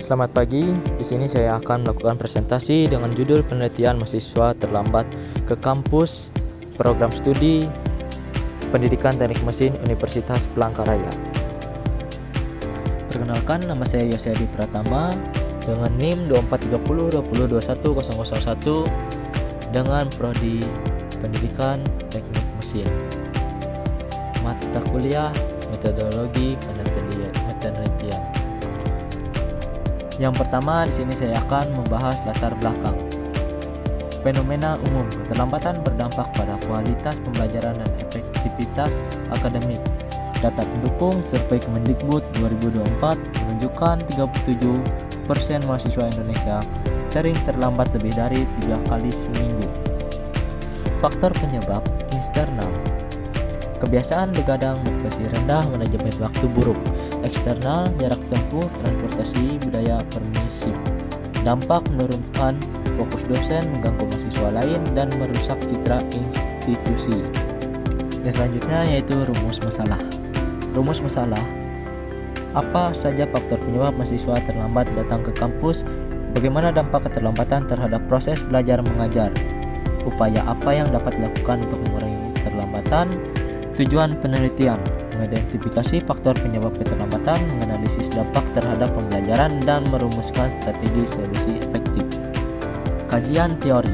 Selamat pagi. Di sini saya akan melakukan presentasi dengan judul penelitian mahasiswa terlambat ke kampus program studi Pendidikan Teknik Mesin Universitas Palangkaraya. Perkenalkan, nama saya Yosedi Pratama dengan NIM 243020210001 dengan prodi Pendidikan Teknik Mesin. Mata kuliah metodologi penelitian. Yang pertama, di sini saya akan membahas latar belakang. Fenomena umum keterlambatan berdampak pada kualitas pembelajaran dan efektivitas akademik. Data pendukung survei Kemendikbud 2024 menunjukkan 37% mahasiswa Indonesia sering terlambat lebih dari 3 kali seminggu. Faktor penyebab eksternal. Kebiasaan begadang, motivasi rendah, manajemen waktu buruk. Eksternal, jarak tempuh, transportasi, budaya permisif. Dampak menurunkan fokus dosen, mengganggu mahasiswa lain, dan merusak citra institusi. Yang selanjutnya yaitu rumus masalah. Rumus masalah. Apa saja faktor penyebab mahasiswa terlambat datang ke kampus? Bagaimana dampak keterlambatan terhadap proses belajar mengajar? Upaya apa yang dapat dilakukan untuk mengurangi keterlambatan? Tujuan penelitian: mengidentifikasi faktor penyebab keterlambatan, menganalisis dampak terhadap pembelajaran, dan merumuskan strategi solusi efektif. Kajian teori.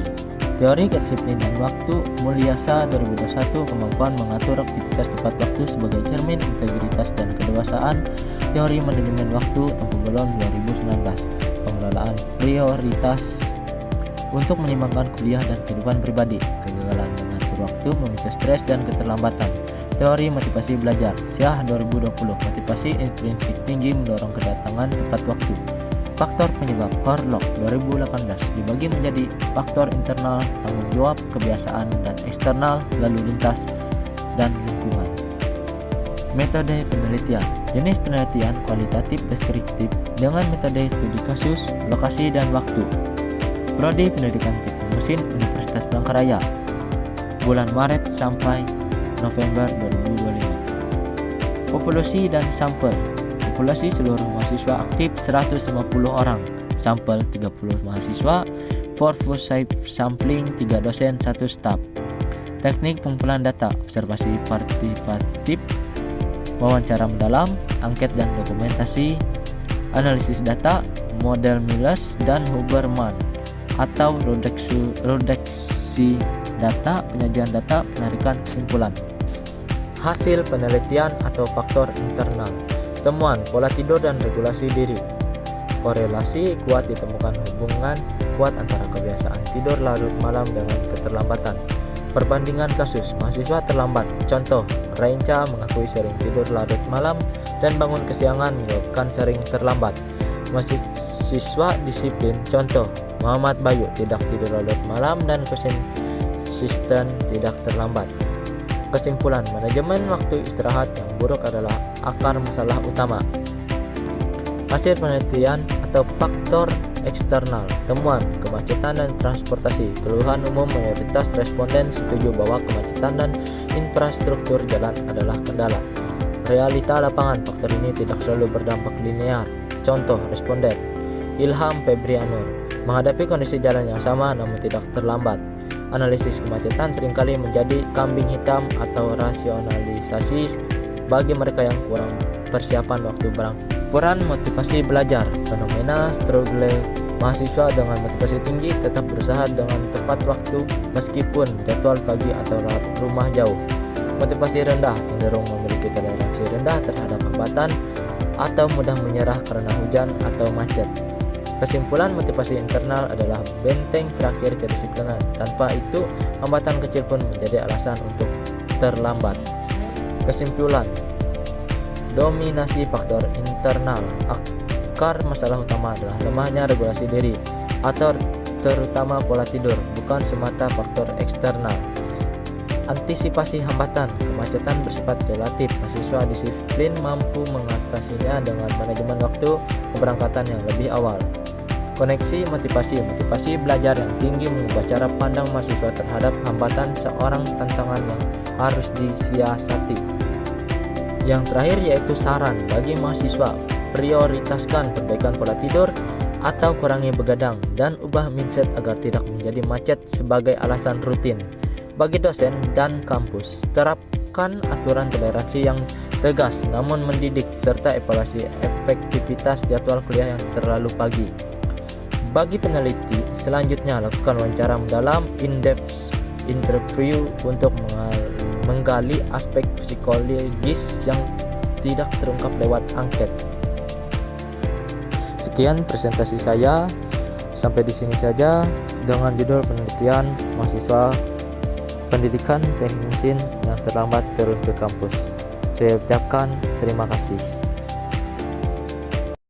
Teori kedisiplinan waktu, Mulyasa 2021, kemampuan mengatur aktivitas tepat waktu sebagai cermin integritas dan kedewasaan. Teori manajemen waktu, Tempo Bolon 2019, pengelolaan prioritas untuk menyimbangkan kuliah dan kehidupan pribadi. Kegagalan mengatur waktu memicu stres dan keterlambatan. Teori motivasi belajar, Syah 2020, motivasi intrinsik tinggi mendorong kedatangan tepat waktu. Faktor penyebab, Horlock 2018, dibagi menjadi faktor internal, tanggung jawab, kebiasaan, dan eksternal, lalu lintas, dan lingkungan. Metode penelitian. Jenis penelitian kualitatif deskriptif dengan metode studi kasus, lokasi, dan waktu. Prodi Pendidikan Teknik Mesin Universitas Palangkaraya, bulan Maret sampai November 2025. Populasi dan sampel. Populasi seluruh mahasiswa aktif 150 orang, sampel 30 mahasiswa, purpose sampling 3 dosen 1 staf. Teknik pengumpulan data, observasi partisipatif, wawancara mendalam, angket dan dokumentasi, analisis data, model Miles dan Huberman atau redaksi data, penyajian data, penarikan kesimpulan. Hasil penelitian atau faktor internal. Temuan pola tidur dan regulasi diri. Korelasi kuat ditemukan hubungan kuat antara kebiasaan tidur larut malam dengan keterlambatan. Perbandingan kasus mahasiswa terlambat. Contoh, Rainca mengakui sering tidur larut malam dan bangun kesiangan menyebabkan sering terlambat. Mahasiswa disiplin. Contoh, Muhammad Bayu tidak tidur larut malam dan konsisten tidak terlambat. Kesimpulan, manajemen waktu istirahat yang buruk adalah akar masalah utama. Hasil penelitian atau faktor eksternal. Temuan, kemacetan dan transportasi. Keluhan umum mayoritas responden setuju bahwa kemacetan dan infrastruktur jalan adalah kendala. Realita lapangan, faktor ini tidak selalu berdampak linear. Contoh, responden Ilham Febrianur menghadapi kondisi jalan yang sama namun tidak terlambat. Analisis kemacetan seringkali menjadi kambing hitam atau rasionalisasi bagi mereka yang kurang persiapan waktu berangkat. Peran motivasi belajar. Fenomena struggle mahasiswa dengan motivasi tinggi tetap berusaha dengan tepat waktu meskipun jadwal pagi atau rumah jauh. Motivasi rendah cenderung memiliki toleransi rendah terhadap hambatan atau mudah menyerah karena hujan atau macet. Kesimpulan, motivasi internal adalah benteng terakhir kedisiplinan. Tanpa itu, hambatan kecil pun menjadi alasan untuk terlambat. Kesimpulan, dominasi faktor internal. Akar masalah utama adalah lemahnya regulasi diri atau terutama pola tidur, bukan semata faktor eksternal. Antisipasi hambatan. Kemacetan bersifat relatif. Mahasiswa disiplin mampu mengatasinya dengan manajemen waktu keberangkatan yang lebih awal. Koneksi motivasi. Motivasi belajar yang tinggi mengubah cara pandang mahasiswa terhadap hambatan seorang tantangan yang harus disiasati. Yang terakhir yaitu saran bagi mahasiswa. prioritaskan perbaikan pola tidur atau kurangi begadang, dan ubah mindset agar tidak menjadi macet sebagai alasan rutin. Bagi dosen dan kampus, terapkan aturan toleransi yang tegas namun mendidik, serta evaluasi efektivitas jadwal kuliah yang terlalu pagi. Bagi peneliti, selanjutnya lakukan wawancara mendalam in-depth interview untuk menggali aspek psikologis yang tidak terungkap lewat angket. Sekian presentasi saya. Sampai di sini saja dengan judul penelitian mahasiswa pendidikan teknik mesin yang terlambat turun ke kampus. Saya ucapkan terima kasih.